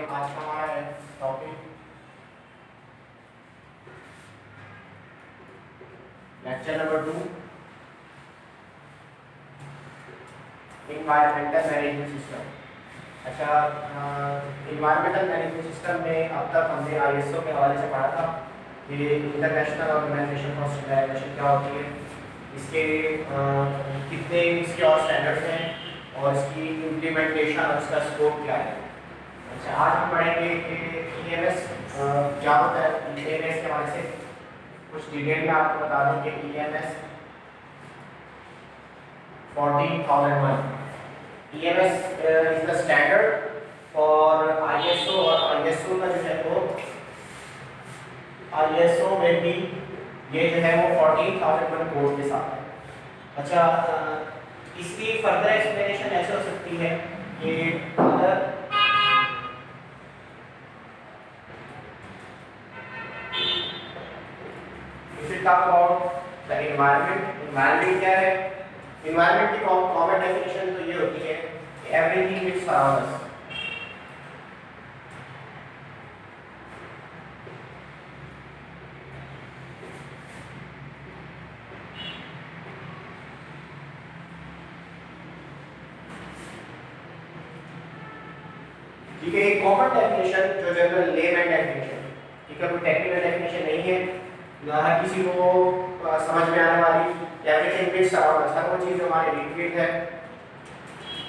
आज का हमारा topic lecture number 2 environmental management system. अच्छा, इन्वायरमेंटल मैनेजमेंट सिस्टम में अब तक हमने आईएसओ के हवाले से पढ़ा था कि इंटरनेशनल ऑर्गेनाइजेशन फॉर स्टैंडर्डाइजेशन क्या होती है, इसके कितने इसके और स्टैंडर्ड्स हैं और इसकी इम्प्लीमेंटेशन और इसका स्कोप क्या है। अच्छा, आज हम पढ़ेंगे कि ईएमएस क्या होता है। ईएमएस के हवाले से कुछ डिटेल में आपको बता दूं कि EMS 14001 EMS is the standard for ISO, और आईएसओ का जो है वो आईएसओ में भी ये जो है वो 14001 कोड के साथ है। अच्छा, इसकी फर्दर एक्सप्लेनेशन ऐसे हो सकती है कि अगर if we talk about the environment क्या है? environment की कॉमन डेफिनेशन तो ये होती है कि everything which surrounds us। ठीक है, एक कॉमन डेफिनेशन जो जनरल लेमैन डेफिनेशन, ठीक है, कोई टेक्निकल डेफिनेशन नहीं है, हर किसी को समझ में आने वाली। एवरीथिंग विच सराउंड्स, हर वो चीज जो हमारे इर्द-गिर्द है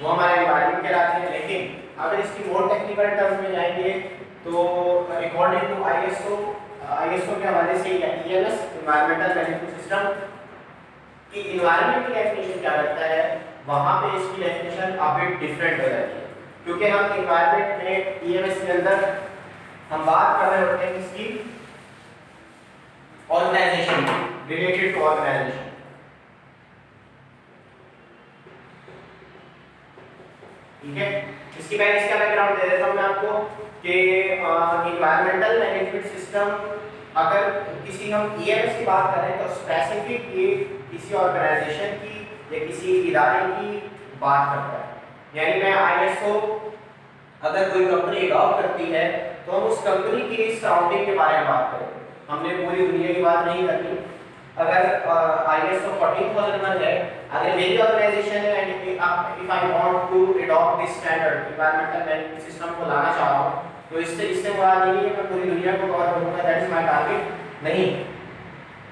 वो हमारे एनवायरनमेंट कहलाती है। लेकिन अगर इसकी मोर टेक्निकल टर्म में जाएंगे तो अकॉर्डिंग टू आईएसओ के हवाले से या ईएमएस एनवायरमेंटल मैनेजमेंट सिस्टम की एनवायरनमेंट की डेफिनेशन क्या करता है, वहां पे इसकी डेफिनेशन अभी डिफरेंट हो जाती है, क्योंकि हम एनवायरनमेंट में ईएमएस के अंदर हम बात कर रहे होते हैं इसकी ऑर्गेनाइजेशन रिलेटेड टू ऑर्गेनाइजेशन। ठीक है, इसकी मैं इसका बैकग्राउंड दे देता हूं मैं आपको कि एनवायरमेंटल मैनेजमेंट सिस्टम अगर किसी हम ईएमएस की बात करें तो स्पेसिफिक ये किसी ऑर्गेनाइजेशन की या किसी इदारे की बात करता है। यानी मैं आईएसओ अगर कोई कंपनी अडॉप्ट करती है तो हम उस कंपनी की सराउंडिंग के बारे में बात करें, हमने पूरी दुनिया की बात नहीं करनी। अगर आईएसओ 14001 है, अगर मेरी ऑर्गेनाइजेशन है and if I want to adopt this standard environmental management system को लाना चाह रहा हूं, तो इससे मुराद नहीं है मैं पूरी दुनिया को कवर करूंगा, दैट इज माय टारगेट नहीं।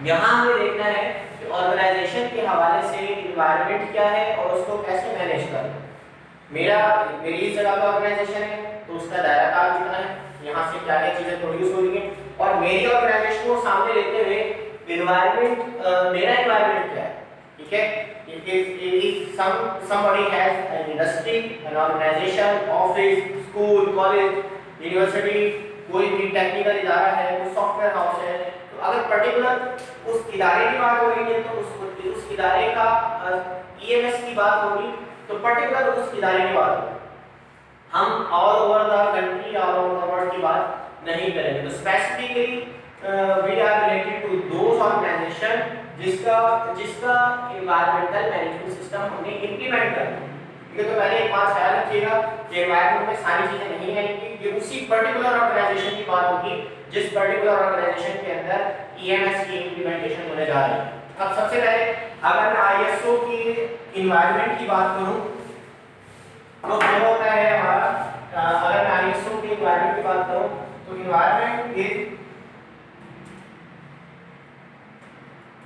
यहां हमें देखना है कि ऑर्गेनाइजेशन के हवाले से एनवायरनमेंट क्या है और उसको कैसे मैनेज करना। मेरी इस जगह पर ऑर्गेनाइजेशन है तो उसका दायरा कार कितना है, यहाँ से क्या क्या चीजें प्रोड्यूस हो रही हैं, और मेरी ऑर्गेनाइजेशन को सामने लेते हुए एनवायरनमेंट मेरा एनवायरनमेंट क्या है। ठीक है, if somebody has an industry, an organization, office, school, college, university, कोई भी टेक्निकल इदारा है, कोई सॉफ्टवेयर हाउस है, तो अगर पर्टिकुलर उस इदारे की बात हो रही है तो उस इदारे का ईएमएस की बात होगी तो पर्टिकुलर उस इदारे की बात होगी। हम all over the country all over the world की बात नहीं करेंगे। तो specifically we are related to those organisation जिसका एनवायरमेंटल मैनेजमेंट सिस्टम हमने इंप्लीमेंट करना है। ठीक है, तो पहले एक बात ख्याल रखिएगा कि एनवायरमेंट में सारी चीजें नहीं आएंगी, ये उसी पर्टिकुलर ऑर्गेनाइजेशन की बात होगी जिस पर्टिकुलर ऑर्गेनाइजेशन के अंदर ईएमएस की इंप्लीमेंटेशन होने जा रही है। अब सबसे पहले अगर मैं आईएसओ की एनवायरमेंट की बात करूं तो क्या होता है हमारा, अगर मैं आईएसओ की एनवायरमेंट की बात करूं तो environment is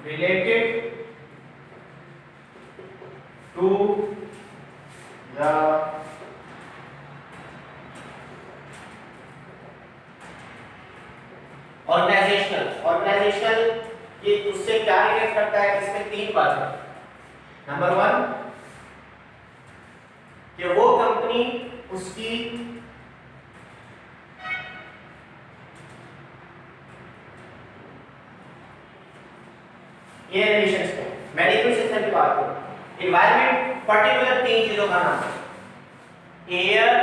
related to the organizational ये उससे क्या रिलेट करता है, इसमें तीन बातें। नंबर 1 कि वो कंपनी उसकी ये रिलेशंस को मैनेजमेंट सिस्टम की बात करो, एनवायरनमेंट पर्टिकुलर तीन चीजों का नाम है, एयर,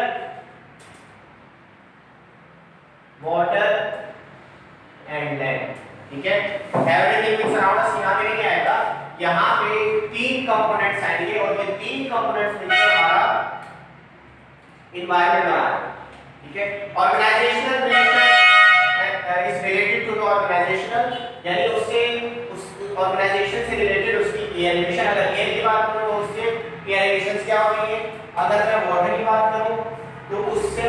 वाटर एंड लैंड। ठीक है, एवरीथिंग विच सराउंड अस यहां पे नहीं आएगा, यहां पे तीन कंपोनेंट्स आएंगे और ये तीन कंपोनेंट्स मिलकर हमारा एनवायरनमेंट बना है। ठीक है। Organisational relation is related to the organisational, यानी उससे उस ऑर्गेनाइजेशन से रिलेटेड उसकी एयर एमिशन, अगर एयर की बात करूं तो उससे एयर एमिशंस क्या हो रही है, अगर मैं वाटर की बात करूं तो उससे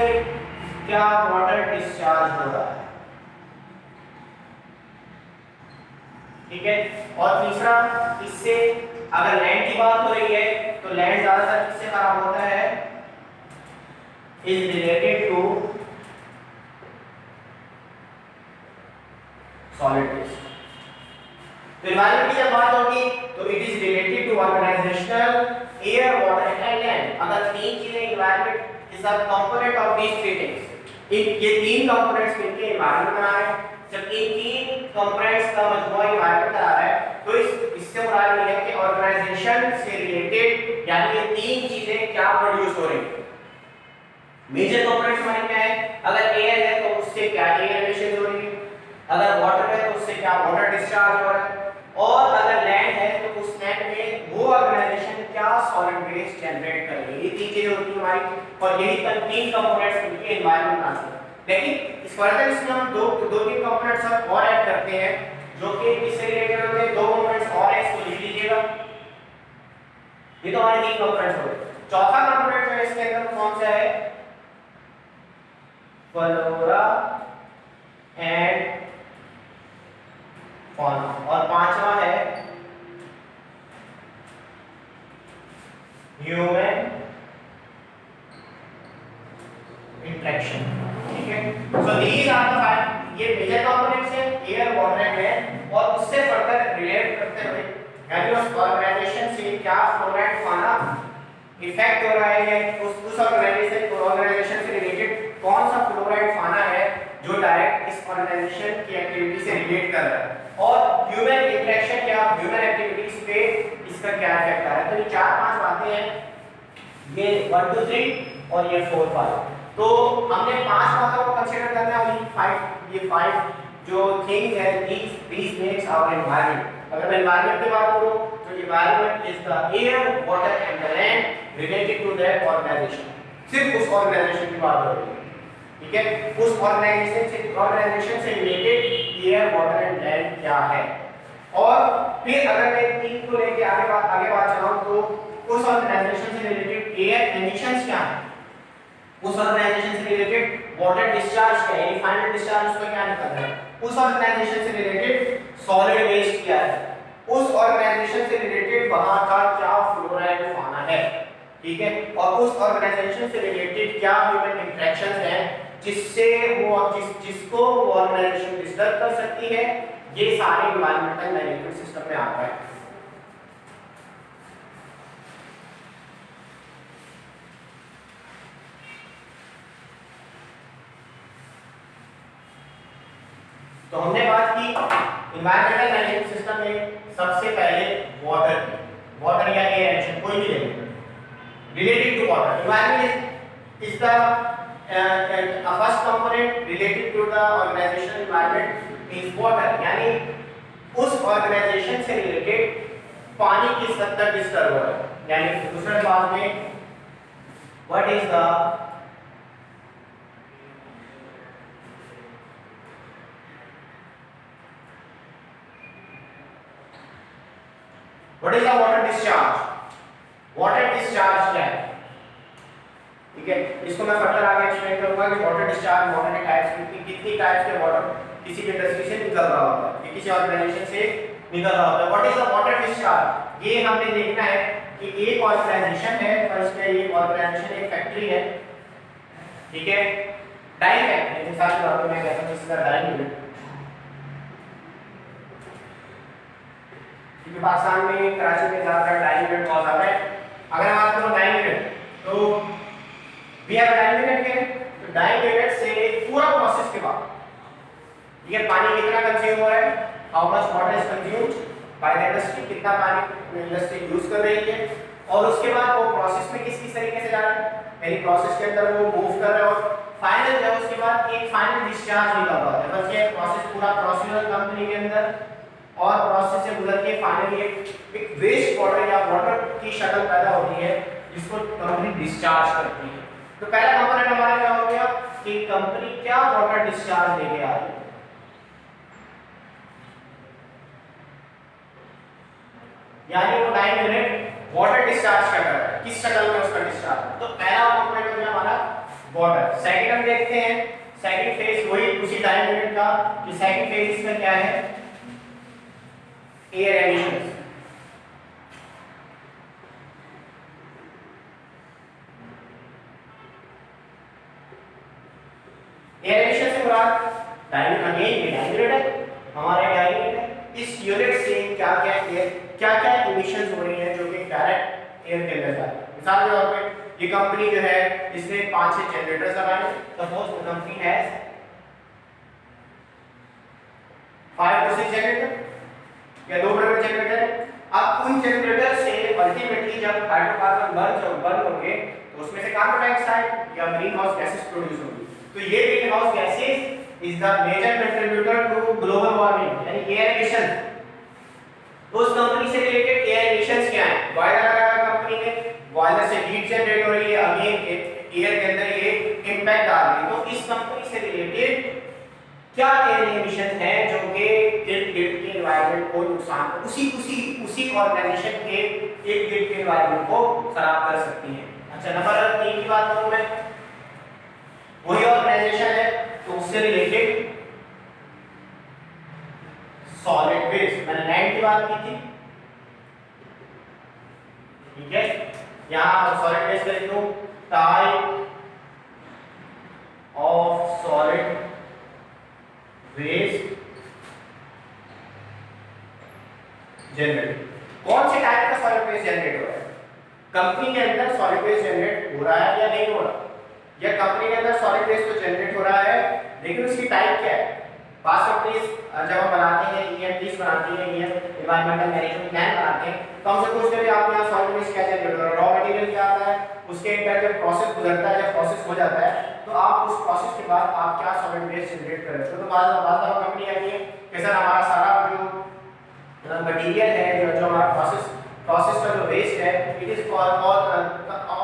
क्या वाटर डिस्चार्ज हो रहा है, ठीक है। और तीसरा, इससे अगर लैंड की बात हो रही है तो लैंड ज्यादातर किससे खराब होता है, is related to solid waste. तो एनवायरनमेंट की जब बात होगी तो it is related to organisational, air, water and land. अगर तीन चीजें environment is a component of these three things, ये तीन कंपोनेंट्स मिलकर एनवायरनमेंट बना रहे हैं। जब इन तीन कंपोनेंट्स का मजमूआ एनवायरनमेंट बना रहा है तो इससे मुराद ये है कि ऑर्गेनाइजेशन से रिलेटेड, यानी ये तीन चीजें क्या प्रोड्यूस हो रही हैं। मेजर कंपोनेंट्स हमारे क्या है, अगर एयर है तो उससे क्या एयर एमिशन हो रही है, अगर वाटर है तो उससे क्या वाटर डिस्चार्ज हो रहा है, और अगर लैंड है तो उस लैंड में वो ऑर्गेनाइजेशन क्या सॉलिड वेस्ट जनरेट कर रही है। ये तीन चीजें होती हैं हमारी, और यही तीन कंपोनेंट्स मिलकर एनवायरनमेंट बनाते हैं। लेकिन इस फर्दर इसमें हम दो तीन कंपोनेंट्स और ऐड करते हैं जो कि इससे रिलेटेड होते हैं। दो कंपोनेंट्स और है, इसको लिख लीजिएगा। ये तो हमारे तीन कंपोनेंट्स हो गए। चौथा कंपोनेंट जो है इसके अंदर कौन सा है, फ्लोरा एंड फौना, और पांचवा है ह्यूमन इंटरेक्शन, ठीक है। So these are the five, ये मेजर कंपोनेंट्स हैं, एयर, वाटर एंड लैंड, और उससे फर्दर रिलेट करते हुए यानी उस ऑर्गेनाइजेशन से क्या फ्लोरा एंड फौना इफेक्ट हो रहा है, उस ऑर्गेनाइजेशन से रिलेटेड कौन सा फ्लोरा एंड फौना है जो डायरेक्ट इस ऑर्गेनाइजेशन की एक्टिविटी से रिलेट कर रहा है, और ह्यूमन इंटरेक्शन या ह्यूमन एक्टिविटीज पे इसका क्या इफेक्ट आ रहा है। तो ये चार पांच बातें हैं, ये 1 2 3 और ये 4 5। तो हमने पांच बातों को कंसीडर करना है, और ये फाइव जो थिंग्स है, these makes our environment। अगर मैं एनवायरनमेंट की बात करूं तो environment is the air, water and the land related to that organisation. सिर्फ उस ऑर्गेनाइजेशन की बात हो रही है, ठीक है। उस ऑर्गेनाइजेशन से related air, water and land क्या है। और फिर अगर मैं तीन को लेके आगे बात चलाऊं तो उस ऑर्गेनाइजेशन से रिलेटेड एयर एमिशंस क्या है, उस ऑर्गेनाइजेशन से रिलेटेड वाटर डिस्चार्ज क्या है, फाइनल डिस्चार्ज उसका क्या निकल रहा है, उस ऑर्गेनाइजेशन से रिलेटेड सॉलिड वेस्ट क्या है, उस ऑर्गेनाइजेशन से रिलेटेड वहां का क्या फ्लोरा एंड फौना है, ठीक है। और उस ऑर्गेनाइजेशन से रिलेटेड क्या ह्यूमन इंटरेक्शंस हैं जिससे वो जिसको वो ऑर्गेनाइजेशन डिस्टर्ब कर सकती है। ये सारे एनवायरमेंटल मैनेजमेंट सिस्टम में आता है। तो हमने बात की एनवायरमेंटल मैनेजमेंट सिस्टम में सबसे पहले वाटर की, वाटर या एयर एमिशन कोई भी लेंगे related to water. Environment is the first component related to the organisational environment is water, यानी उस ऑर्गेनाइजेशन से रिलेटेड पानी किस हद तक डिस्टर्ब हो रहा है, यानी दूसरे अंदाज में what is the water discharge. Water discharge क्या है, ठीक है। इसको मैं फर्दर आगे एक्सप्लेन करूंगा कि वाटर डिस्चार्ज, वाटर के टाइप्स, कितनी टाइप्स के वाटर किसी भी इंडस्ट्री से निकल रहा होता है, किसी ऑर्गेनाइजेशन से निकल रहा होता है। What is the water discharge, ये हमने देखना है कि एक ऑर्गेनाइजेशन है, फर्स्ट है ये ऑर्गेनाइजेशन एक फैक्ट्री है, ठीक है, डाइंग फैक्ट्री, मिसाल के तौर पे मैं कहता हूं इसका डाइंग यूनिट, क्योंकि पाकिस्तान में कराची में ज्यादातर डाइंग यूनिट बहुत ज्यादा है। अगर हम बात करें डाइंग यूनिट, तो वी हैव डाइंग यूनिट के, तो डाइंग यूनिट से पूरा प्रोसेस के बाद ये पानी कितना कंज्यूम हो रहा है, how much water is consumed by the industry, कितना पानी इंडस्ट्री यूज कर रही है, और उसके बाद वो प्रोसेस में किस तरीके से जा रहा है, यानी प्रोसेस के अंदर वो मूव कर रहा है, और फाइनल जब उसके बाद एक फाइनल डिस्चार्ज निकल रहा है। बस ये प्रोसेस पूरा प्रोसीजर कंपनी के अंदर, और प्रोसेस से गुजर के फाइनली एक वेस्ट वाटर या वाटर की शक्ल पैदा होती है जिसको कंपनी डिस्चार्ज करती है। तो पहला कंपोनेंट हमारा क्या हो गया कि कंपनी क्या वाटर डिस्चार्ज लेके आ रही है। यानी वो 9 यूनिट वाटर डिस्चार्ज कर रहा है, किस शक्ल में उसका डिस्चार्ज। तो पहला कंपोनेंट हो गया हमारा वाटर। सेकंड हम देखते हैं सेकंड फेज, वही उसी टाइम यूनिट का कि सेकंड फेज इसका क्या है, एयर एमिशंस। एयर एमिशन से मुराद डायनेमिक, अगेन ये डायनेमिक है, हमारे डायनेमिक है। इस यूनिट से क्या क्या एयर, क्या क्या एमिशंस हो रही हैं जो कि डायरेक्ट एयर के अंदर जा रही है। मिसाल के तौर पे ये कंपनी जो है इसने 5-6 जनरेटर्स लगाए। Suppose the company has 5 to 6 generator या 2 बड़े जनरेटर है। अब उन जनरेटर से अल्टीमेटली जब हाइड्रोकार्बन बर्न होंगे तो उसमें से कार्बन डाइऑक्साइड या ग्रीन हाउस गैसेस प्रोड्यूस होंगी। तो ये green house gases is the major contributor to global warming यानी एयर एमिशन। तो उस कंपनी से रिलेटेड एयर एमिशंस क्या है, बॉयलर लगाया कंपनी ने, बॉयलर से हीट जनरेट हो रही है, अगेन एयर के अंदर ये इंपैक्ट आ रही है। तो इस कंपनी से रिलेटेड क्या एयर एमिशंस हैं जो कि इर्द गिर्द के एनवायरनमेंट को नुकसान, उसी ऑर्गेनाइजेशन के इर्द गिर्द के एनवायरनमेंट को खराब कर सकती हैं। अच्छा, नंबर 3 की बात करूं मैं, वही ऑर्गेनाइजेशन है तो उससे रिलेटेड सॉलिड वेस्ट, मैंने लैंड की बात की थी, ठीक है। यहां सॉलिड वेस्ट का लिखूं type of solid waste generate. कौन से टाइप का सॉलिड वेस्ट जनरेट हो रहा है, कंपनी के अंदर सॉलिड वेस्ट जनरेट हो रहा है या नहीं हो रहा, या कंपनी के अंदर सॉलिड वेस्ट तो जनरेट हो रहा है लेकिन उसकी टाइप क्या है। पास कंपनीज जब हम बनाते हैं ईएमपीस बनाती हैं, एनवायरमेंटल मैनेजमेंट प्लान बनाते हैं, तो हमसे पूछते हैं आप यहाँ सॉलिड वेस्ट क्या जनरेट हो रहा है, रॉ मटेरियल क्या आता है, उसके अंदर जब प्रोसेस गुजरता है, जब प्रोसेस हो जाता है तो आप उस प्रोसेस के बाद आप क्या सॉलिड वेस्ट जनरेट कर रहे हो। तो बाद कंपनी आती है कि सर हमारा सारा जो मटेरियल है, जो हमारा प्रोसेस का जो वेस्ट है, it is all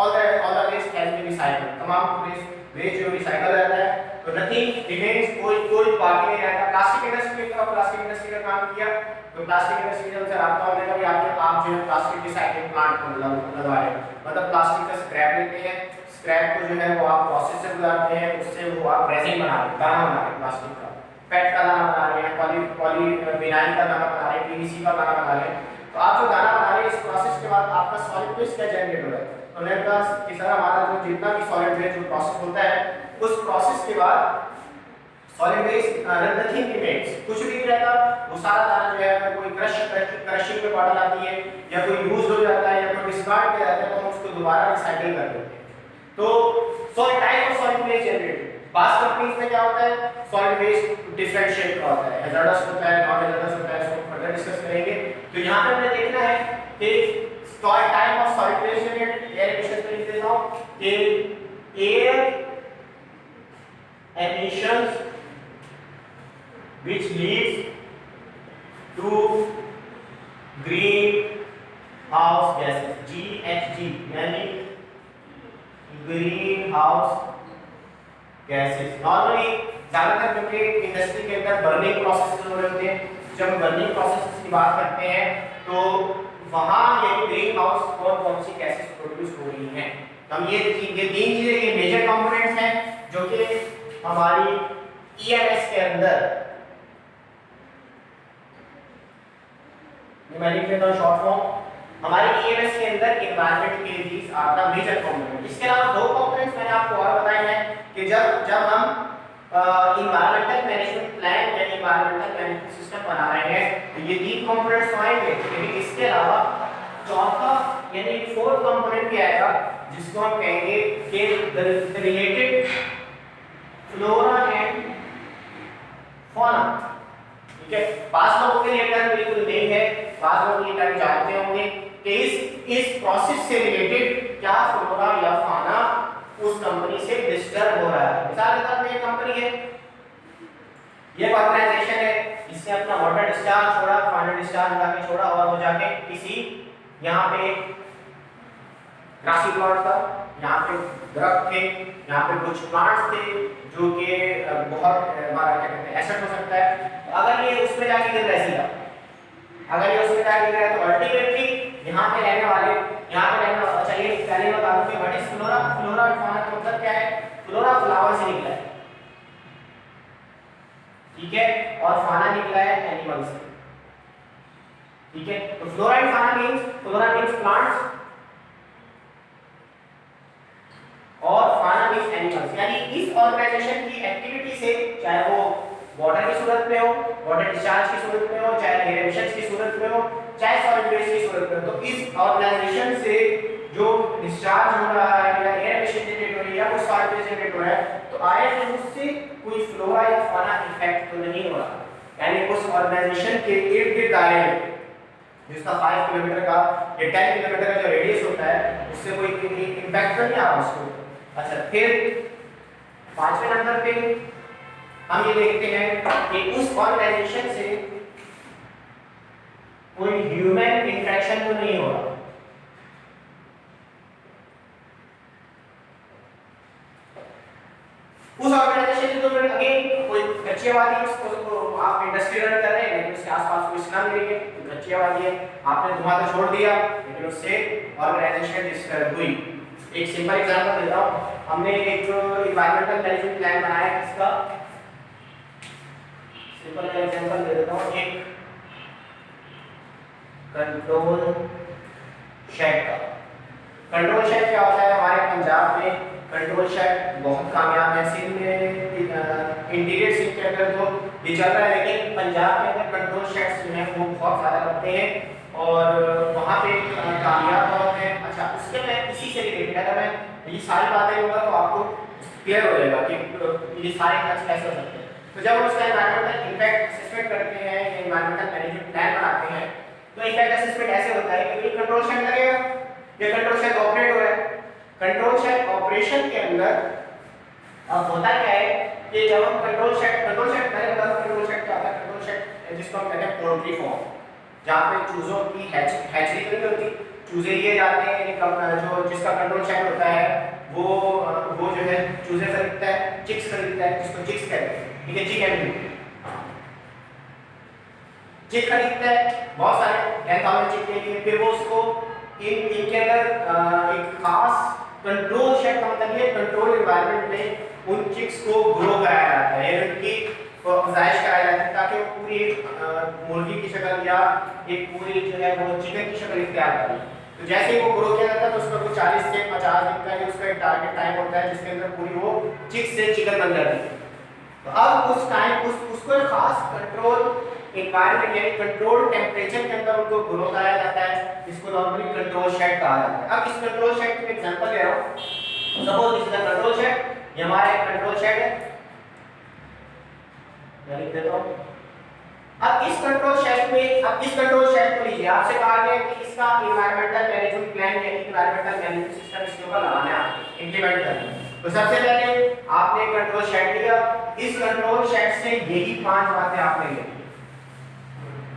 the waste has been recycled, तमाम वेस्ट जो रिसाइकल रहता है, तो नथिंग रिमेन्स, कोई बाकी नहीं रहता। प्लास्टिक इंडस्ट्री का काम किया तो प्लास्टिक इंडस्ट्री से राब्ता होने का भी आप जो है प्लास्टिक रिसाइकलिंग प्लांट को लगा रहे हैं, मतलब प्लास्टिक का स्क्रैप लेते हैं, स्क्रैप को जो है वो आप प्रोसेस से गुजारते हैं, उससे वो आप रेजिन बना रहे हैं, दाना बना रहे हैं, प्लास्टिक का पेट का दाना बना रहे हैं, पॉली विनाइल का दाना बना रहे हैं, पीवीसी का दाना बना रहे हैं। तो आप जो दाना बना रहे हैं इस प्रोसेस के बाद आपका सॉलिड वेस्ट क्या जनरेट हो रहा है, तो मेरे पास कि सर हमारा जो जितना भी सॉलिड वेस्ट जो प्रोसेस होता है उस प्रोसेस के बाद सॉलिड वेस्ट नथिंग रिमेन्स, कुछ भी नहीं रहता, वो सारा दाना जो है अगर कोई क्रशिंग पे बॉटल आती है या कोई यूज हो जाता है या कोई डिस्कार्ड किया जाता है तो हम उसको दोबारा रिसाइकिल कर देते हैं। तो solid type of solid waste generate, पास कंपनीज में क्या होता है सॉलिड वेस्ट डिफरेंट शेप का होता है, हैजार्डस होता है, नॉन हैजार्डस होता है, इसको फर्दर डिस्कस करेंगे। तो यहां पे हमने देखना है कि solid type of solid waste generate, air emission पे लिख देता हूं कि air emissions which leads to greenhouse gases, GHG यानी greenhouse gases। नॉर्मली ज्यादातर क्योंकि इंडस्ट्री के अंदर बर्निंग प्रोसेस हो रहे होते हैं, जब बर्निंग प्रोसेस की बात करते हैं तो वहां ये ग्रीन हाउस कौन सी गैसेस प्रोड्यूस हो रही हैं। हम ये 3 चीजें, ये मेजर कंपोनेंट्स हैं जो कि हमारी ईएमएस के अंदर, मैं लिख लेता हूं शॉर्ट फॉर्म, हमारी ईएमएस के अंदर एनवायरनमेंट के लिए आपका मेजर कंपोनेंट। इसके अलावा 2 कंपोनेंट्स मैंने आपको और बताए हैं कि जब हम एनवायरमेंटल मैनेजमेंट प्लान या एनवायरमेंटल मैनेजमेंट सिस्टम बना रहे हैं तो ये 3 कंपोनेंट्स तो आएंगे, लेकिन इसके अलावा चौथा यानी 4th कंपोनेंट भी आएगा जिसको हम कहेंगे कि the related flora and fauna. ठीक है, पास लोगों के लिए टर्म बिल्कुल नहीं है, पास लोग ये टर्म जानते होंगे कि इस प्रोसेस से रिलेटेड क्या फ्लोरा या फौना उस कंपनी से डिस्टर्ब हो रहा है। मिसाल के तौर पे एक कंपनी है, ये ऑर्गेनाइजेशन है, इसने अपना वाटर डिस्चार्ज छोड़ा, फाइनल डिस्चार्ज जाके छोड़ा और वो जाके किसी यहाँ पे ग्रासी प्लॉट था, यहाँ पे दरख्त थे, यहाँ पे कुछ प्लांट्स थे जो कि बहुत हमारा क्या कहते हैं एसेट हो सकता है। तो अगर ये उसमें जाके गिर रहा है, अगर ये उसमें जाके गिर रहा है तो अल्टीमेटली यहाँ पे रहने वाले, यहाँ पे रहने वाला, अच्छा ये पहले बता दूं कि व्हाट इज फ्लोरा, फ्लोरा और फाना का मतलब क्या है। फ्लोरा फ्लावर से निकला है, ठीक है, और फाना निकला है एनिमल से, ठीक है। तो फ्लोरा एंड फाना मींस, फ्लोरा मींस प्लांट्स और फाना मींस एनिमल्स, यानी इस ऑर्गेनाइजेशन की एक्टिविटी से, चाहे वो वाटर की सूरत में हो, वाटर डिस्चार्ज की सूरत में हो, चाहे एयर एमिशंस की सूरत में हो, चाहे सॉलिड वेस्ट की सूरत में हो, तो इस ऑर्गेनाइजेशन से जो डिस्चार्ज हो रहा है या एयर एमिशन जनरेट हो रही है या कुछ सॉलिड वेस्ट जनरेट हो रहा है, तो आए तो उससे कोई फ्लोरा या फाना इफेक्ट तो नहीं हो रहा, यानी उस ऑर्गेनाइजेशन के इर्द-गिर्द दायरे में जिसका 5 किलोमीटर का या 10 किलोमीटर का जो रेडियस होता है उससे कोई इंपैक्ट नहीं आ रहा उसको। अच्छा, फिर 5वें नंबर पे हम ये देखते हैं कि उस ऑर्गेनाइजेशन से कोई ह्यूमन इंटरेक्शन तो नहीं हो रहा। उस ऑर्गेनाइजेशन से तो फिर अगेन कोई कच्ची आबादी है, उसको आप इंडस्ट्री रन कर रहे हैं लेकिन उसके आसपास कोई स्लम नहीं है, कच्ची आबादी है, आपने धुआं तो छोड़ दिया लेकिन उससे ऑर्गेनाइजेशन डिस्टर्ब हुई। एक सिंपल एग्जांपल देता हूं, हमने एक एनवायरमेंटल मैनेजमेंट प्लान बनाया है, इसका सिंपल एग्जांपल दे देता हूं, एक कंट्रोल शेड का। कंट्रोल शेड क्या होता है, हमारे पंजाब में कंट्रोल शेड बहुत कामयाब है, सिंध में इंटीरियर सिंध के अंदर तो ये चल रहा है, लेकिन पंजाब के अंदर कंट्रोल शेड्स जो है वो बहुत ज़्यादा लगते हैं और वहाँ पे कामयाब बहुत है। अच्छा, उसके मैं इसी से रिलेटेड अगर मैं ये सारी बातें होगा तो आपको क्लियर हो जाएगा कि ये सारे खर्च कैसे हो सकते हैं। तो जब हम उसका एनवायरमेंटल इम्पैक्ट असेसमेंट करते हैं, एनवायरमेंटल मैनेजमेंट प्लान बनाते हैं, तो इम्पैक्ट असेसमेंट ऐसे होता है कि ये कंट्रोल शेड लगेगा, ये कंट्रोल शेड ऑपरेट हो रहा है। कंट्रोल शेड ऑपरेशन के अंदर अब होता क्या है कि जब हम कंट्रोल शेड पहले बता दो कंट्रोल शेड क्या होता है। कंट्रोल शेड जिसको हम कहते हैं पोल्ट्री फार्म, जहाँ पे चूजों की हैचरी नहीं होती, चूजे लिए जाते हैं, जो जिसका कंट्रोल शेड होता है वो जो है चूजे खरीदता है, चिक्स खरीदता है, जिसको चिक्स कहते हैं, ठीक है, चिकन चिक खरीदता है बहुत सारे 10,000 चिक के लिए, फिर वो उसको इनके अंदर एक खास कंट्रोल शेड का मतलब ये कंट्रोल एनवायरनमेंट में उन चिक्स को ग्रो कराया जाता है, उनकी अफजाइश कराई जाती है ताकि वो पूरी मुर्गी की शक्ल या एक पूरी जो है वो चिकन की शक्ल इख्तियार करे। तो जैसे ही वो ग्रो किया जाता है तो उसका कुछ 40 से 50 दिन का उसका एक टारगेट टाइम होता है जिसके अंदर पूरी वो चिक्स से चिकन बन जाती है। तो अब उस टाइम उसको एक खास कंट्रोल एनवायरनमेंट यानी कंट्रोल टेंपरेचर के अंदर उनको ग्रो कराया जाता है, इसको नॉर्मली कंट्रोल शेड कहा जाता है। अब इस कंट्रोल शेड का एग्जांपल ले रहा हूं, suppose this is the control shed, ये हमारा एक कंट्रोल शेड है, मैं लिख देता हूं। अब इस कंट्रोल शेड को लीजिए, आपसे कहा गया कि इसका एनवायरमेंटल मैनेजमेंट प्लान यानी एनवायरमेंटल मैनेजमेंट सिस्टम इसके ऊपर लगाना है, इंप्लीमेंट करना है। तो सबसे पहले आपने कंट्रोल शेड लिया, इस कंट्रोल शेड से यही 5 बातें आपने ली।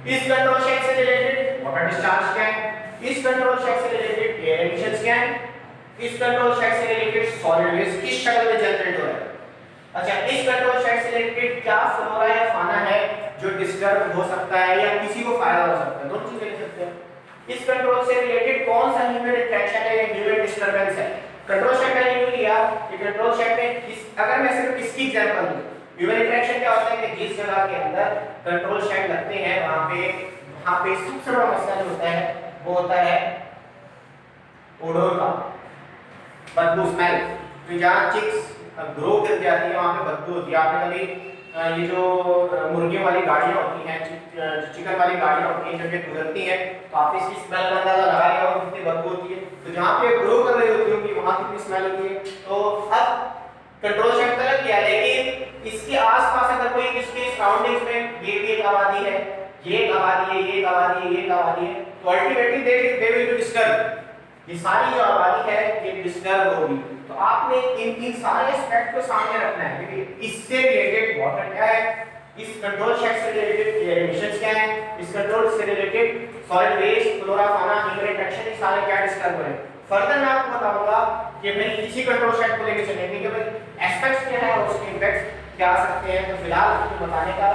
इस कंट्रोल शेड से रिलेटेड वाटर डिस्चार्ज क्या है, इस कंट्रोल शेड से रिलेटेड एयर एमिशंस क्या है, इस कंट्रोल शेड से रिलेटेड सॉलिड वेस्ट किस शक्ल में जनरेट हो रहा है। अच्छा, इस कंट्रोल शेड से रिलेटेड क्या फ्लोरा या फाना है जो डिस्टर्ब हो सकता है या किसी को फायदा हो सकता है, दोनों चीजें लिख सकते हैं। इस कंट्रोल से रिलेटेड कौन सा ह्यूमन इंटरेक्शन है या ह्यूमन डिस्टरबेंस है। कंट्रोल शेड का यूज लिया कि कंट्रोल शेड में अगर मैं सिर्फ इसकी एग्जांपल दूं, ह्यूमन इंटरेक्शन क्या होता है कि जिस जगह के अंदर कंट्रोल शेड लगते हैं वहां पे सबसे बड़ा मसला जो होता है वो होता है ओडोर का, बदबू, स्मेल। तो जहां चिक्स ग्रो कर जाती है वहां पे बदबू होती है। आपने कभी ये जो मुर्गियों वाली गाड़ियां होती हैं, चिकन वाली गाड़ियां होती हैं, जब ये गुजरती हैं तो आप इसकी स्मेल का अंदाजा लगा लिया होगा कितनी बदबू होती है। तो जहां पे ग्रो कर रही होती होगी वहां कितनी स्मेल होती है। तो अब कंट्रोल शेड तो लग गया, लेकिन इसके आसपास अगर कोई इसके सराउंडिंग्स में ये भी एक आबादी है, ये एक आबादी है, ये एक आबादी है, ये एक आबादी है, तो ultimately they will be disturb. ये सारी जो आबादी है ये डिस्टर्ब होगी। तो आपने इन सारे एस्पेक्ट को सामने रखना है क्योंकि इससे रिलेटेड वाटर क्या है, इस कंट्रोल शेड से रिलेटेड एयर एमिशंस क्या है, इस कंट्रोल से रिलेटेड सॉलिड वेस्ट, फ्लोरा, फाना, ह्यूमन इंटरेक्शन, ये सारे क्या डिस्टर्ब हो रहे हैं। फर्दर मैं आपको बताऊंगा कि भाई किसी कंट्रोल सेट को लेकर चलेंगे कि भाई एस्पेक्ट्स क्या है और उसके इम्पैक्ट्स क्या आ सकते हैं। तो फिलहाल आपको बताने का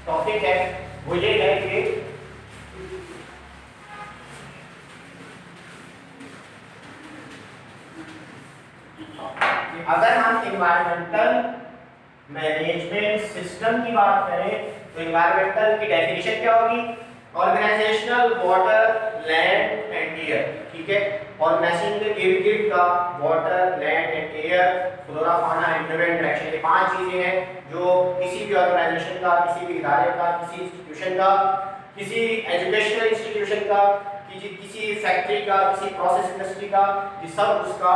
टॉपिक है वो ये है कि अगर हम एनवायरमेंटल मैनेजमेंट सिस्टम की बात करें तो एनवायरमेंटल की डेफिनेशन क्या होगी? Organisational water land and air, ठीक है। और मैचिंग द गिव का water land and air flora fauna and human interaction, ये 5 चीजें हैं जो किसी भी ऑर्गेनाइजेशन का, किसी भी इदारे का, किसी इंस्टीट्यूशन का, किसी एजुकेशनल इंस्टीट्यूशन का, किसी फैक्ट्री का, किसी प्रोसेस इंडस्ट्री का, ये सब उसका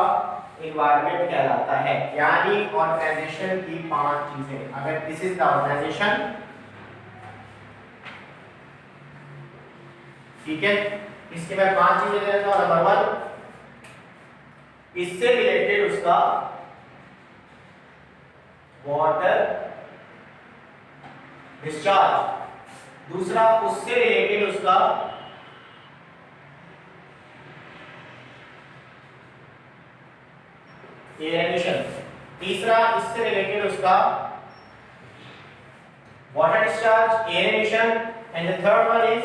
एनवायरनमेंट कहलाता है। यानी ऑर्गेनाइजेशन की 5 चीजें, अगर दिस इज द ऑर्गेनाइजेशन, ठीक है, इसके मैं 5 चीजें दे देता हूं। नंबर 1, इससे रिलेटेड उसका वाटर डिस्चार्ज। दूसरा, उससे रिलेटेड उसका एयर एमिशन। तीसरा, इससे रिलेटेड उसका water discharge, air emission. And the third one is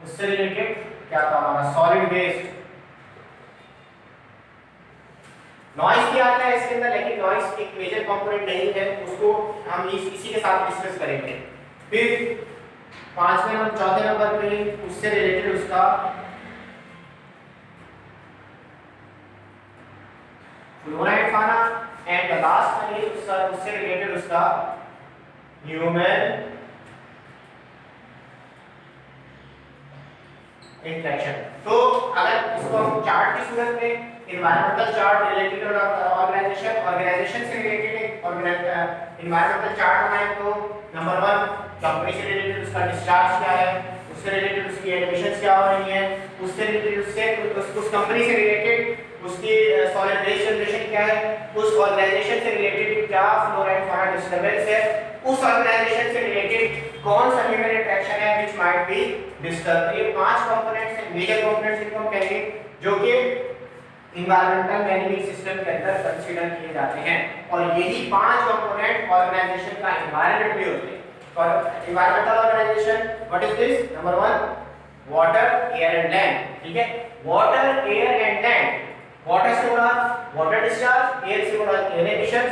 उससे रिलेटेड क्या था हमारा सॉलिड वेस्ट। नॉइस भी आता है इसके अंदर, लेकिन नॉइस एक मेजर कंपोनेंट नहीं है, उसको हम इसी के साथ डिस्कस करेंगे। फिर चौथे नंबर पे उससे रिलेटेड उसका फ्लोरा एंड फाना। And the last one is उससे रिलेटेड उसका ह्यूमन इंटरेक्शन। तो अगर इसको हम चार्ट की सूरत में एनवायरमेंटल चार्ट रिलेटेड ऑर्गेनाइजेशन से रिलेटेड एनवायरमेंटल चार्ट बनाए तो नंबर 1 कंपनी से रिलेटेड उसका डिस्चार्ज क्या है, उससे रिलेटेड उसकी एमिशंस क्या हो रही हैं, उससे रिलेटेड उस कंपनी से रिलेटेड उसकी सॉलिड वेस्ट जनरेशन क्या है, उस ऑर्गेनाइजेशन से रिलेटेड क्या फ्लोरा एंड फाना डिस्टर्बेंस है, उस ऑर्गेनाइजेशन से रिलेटेड कौन सा ह्यूमन इंटरेक्शन है व्हिच माइट बी डिस्टर्ब। ये 5 कंपोनेंट्स हैं, मेजर कंपोनेंट्स इनको हम कहेंगे, जो कि एनवायरमेंटल मैनेजमेंट सिस्टम के अंदर कंसीडर किए जाते हैं। और यही 5 कंपोनेंट ऑर्गेनाइजेशन का एनवायरनमेंट भी होते हैं। For environmental organisation what is this? Number 1 water, air and land, ठीक है। Water, air and land, water से मुराद वाटर डिस्चार्ज, एयर से मुराद एयर एमिशंस,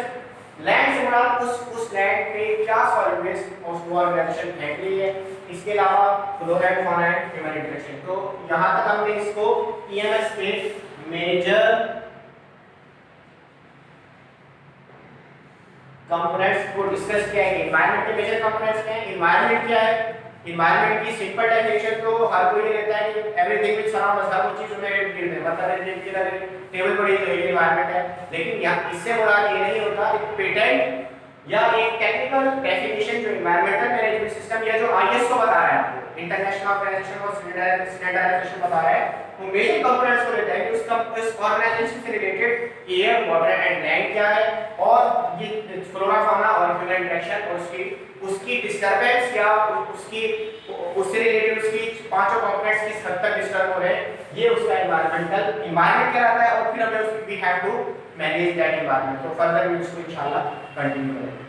लैंड से मुराद उस लैंड पे क्या सॉलिड वेस्ट ऑर्गेनाइजेशन फेंक रही है। इसके अलावा फ्लोरा एंड फाना एंड ह्यूमन इंटरेक्शन। तो यहां तक हमने इसको ईएमएस के मेजर कंपोनेंट्स को डिस्कस किया है। एनवायरनमेंट के मेजर कंपोनेंट्स क्या है? एनवायरनमेंट क्या है? एनवायरनमेंट की सिंपल डेफिनेशन तो हर कोई लेता है कि एवरीथिंग विच सराउंड्स अस, हर वो चीज में गिर दे, मतलब है कि टेबल पड़ी तो ये एनवायरनमेंट है। लेकिन यहां इससे मुराद ये नहीं होता, एक पेटेंट या एक टेक्निकल डेफिनेशन जो एनवायरमेंटल मैनेजमेंट सिस्टम या जो आईएस को बता रहा है, आपको इंटरनेशनल ऑर्गेनाइजेशन ऑफ स्टैंडर्डाइजेशन बता रहा है, वो मेजर कंपोनेंट्स को लेता है कि उस ऑर्गेनाइजेशन से related air, water and land क्या है, और ये फ्लोरा फाना और ह्यूमन इंटरेक्शन और उसकी डिस्टरबेंस क्या, उससे रिलेटेड उसकी 5 कंपोनेंट्स किस हद तक डिस्टर्ब हो रहे हैं, ये उसका एनवायरनमेंट कहलाता है। और फिर हमें we have to manage that environment. तो फर्दर भी उसको इंशाल्लाह कंटिन्यू करेंगे।